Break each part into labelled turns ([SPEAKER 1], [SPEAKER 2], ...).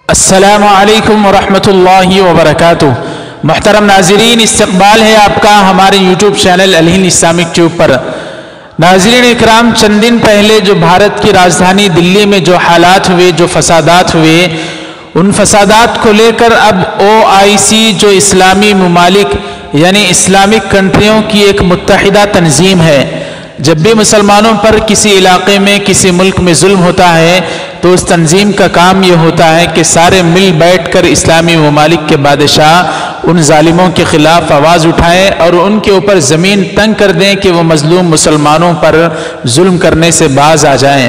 [SPEAKER 1] السلام علیکم ورحمۃ اللہ وبرکاتہ۔ محترم ناظرین، استقبال ہے آپ کا ہمارے یوٹیوب چینل الہند اسلامک ٹیوب پر۔ ناظرین اکرام، چند دن پہلے جو بھارت کی راجدھانی دلی میں جو حالات ہوئے، جو فسادات ہوئے، ان فسادات کو لے کر اب OIC جو اسلامی ممالک یعنی اسلامک کنٹریوں کی ایک متحدہ تنظیم ہے، جب بھی مسلمانوں پر کسی علاقے میں کسی ملک میں ظلم ہوتا ہے تو اس تنظیم کا کام یہ ہوتا ہے کہ سارے مل بیٹھ کر اسلامی ممالک کے بادشاہ ان ظالموں کے خلاف آواز اٹھائیں اور ان کے اوپر زمین تنگ کر دیں کہ وہ مظلوم مسلمانوں پر ظلم کرنے سے باز آ جائیں۔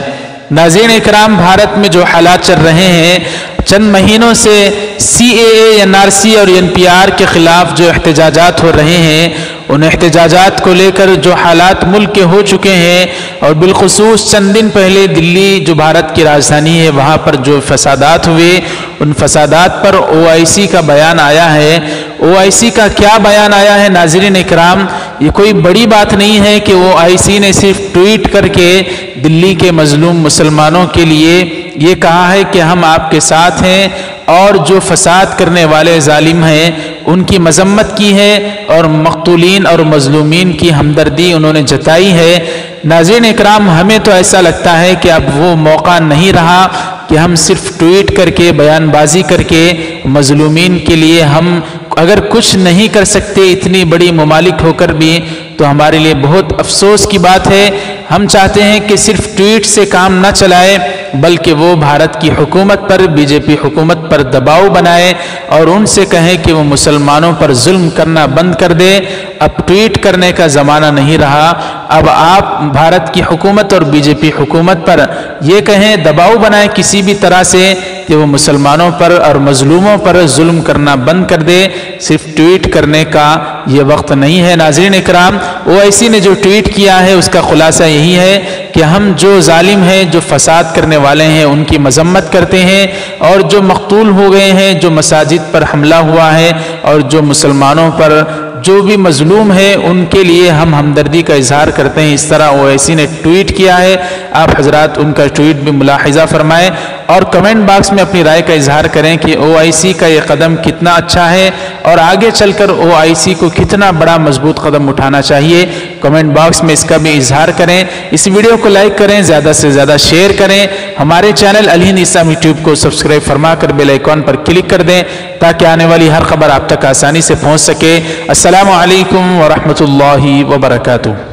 [SPEAKER 1] ناظرین اکرام، بھارت میں جو حالات چل رہے ہیں، چند مہینوں سے CAA NRC اور NPR کے خلاف جو احتجاجات ہو رہے ہیں، ان احتجاجات کو لے کر جو حالات ملک کے ہو چکے ہیں، اور بالخصوص چند دن پہلے دلی جو بھارت کی راجدھانی ہے وہاں پر جو فسادات ہوئے، ان فسادات پر OIC کا بیان آیا ہے۔ OIC کا کیا بیان آیا ہے ناظرین اکرام؟ یہ کوئی بڑی بات نہیں ہے کہ OIC نے صرف ٹویٹ کر کے دلی کے مظلوم مسلمانوں کے لیے یہ کہا ہے کہ ہم آپ کے ساتھ ہیں، اور جو فساد کرنے والے ظالم ہیں ان کی مذمت کی ہے اور مقتولین اور مظلومین کی ہمدردی انہوں نے جتائی ہے۔ ناظرین اکرام، ہمیں تو ایسا لگتا ہے کہ اب وہ موقع نہیں رہا کہ ہم صرف ٹویٹ کر کے بیان بازی کر کے مظلومین کے لیے ہم اگر کچھ نہیں کر سکتے، اتنی بڑی ممالک ہو کر بھی، تو ہمارے لیے بہت افسوس کی بات ہے۔ ہم چاہتے ہیں کہ صرف ٹویٹ سے کام نہ چلائے، بلکہ وہ بھارت کی حکومت پر، BJP حکومت پر دباؤ بنائے اور ان سے کہیں کہ وہ مسلمانوں پر ظلم کرنا بند کر دے۔ اب ٹویٹ کرنے کا زمانہ نہیں رہا، اب آپ بھارت کی حکومت اور BJP حکومت پر یہ کہیں، دباؤ بنائے کسی بھی طرح سے کہ وہ مسلمانوں پر اور مظلوموں پر ظلم کرنا بند کر دے۔ صرف ٹویٹ کرنے کا یہ وقت نہیں ہے۔ ناظرین اکرام، OIC نے جو ٹویٹ کیا ہے اس کا خلاصہ یہی ہے کہ ہم جو ظالم ہیں، جو فساد کرنے والے ہیں، ان کی مذمت کرتے ہیں، اور جو مقتول ہو گئے ہیں، جو مساجد پر حملہ ہوا ہے اور جو مسلمانوں پر جو بھی مظلوم ہے ان کے لیے ہم ہمدردی کا اظہار کرتے ہیں۔ اس طرح OIC نے ٹویٹ کیا ہے۔ آپ حضرات ان کا ٹویٹ بھی ملاحظہ فرمائیں اور کمنٹ باکس میں اپنی رائے کا اظہار کریں کہ OIC کا یہ قدم کتنا اچھا ہے اور آگے چل کر OIC کو کتنا بڑا مضبوط قدم اٹھانا چاہیے۔ کمنٹ باکس میں اس کا بھی اظہار کریں۔ اس ویڈیو کو لائک کریں، زیادہ سے زیادہ شیئر کریں۔ ہمارے چینل الہند اسلامک ٹیوب کو سبسکرائب فرما کر بیل آئیکن پر کلک کر دیں تاکہ آنے والی ہر خبر آپ تک آسانی سے پہنچ سکے۔ السلام علیکم ورحمۃ اللہ وبرکاتہ۔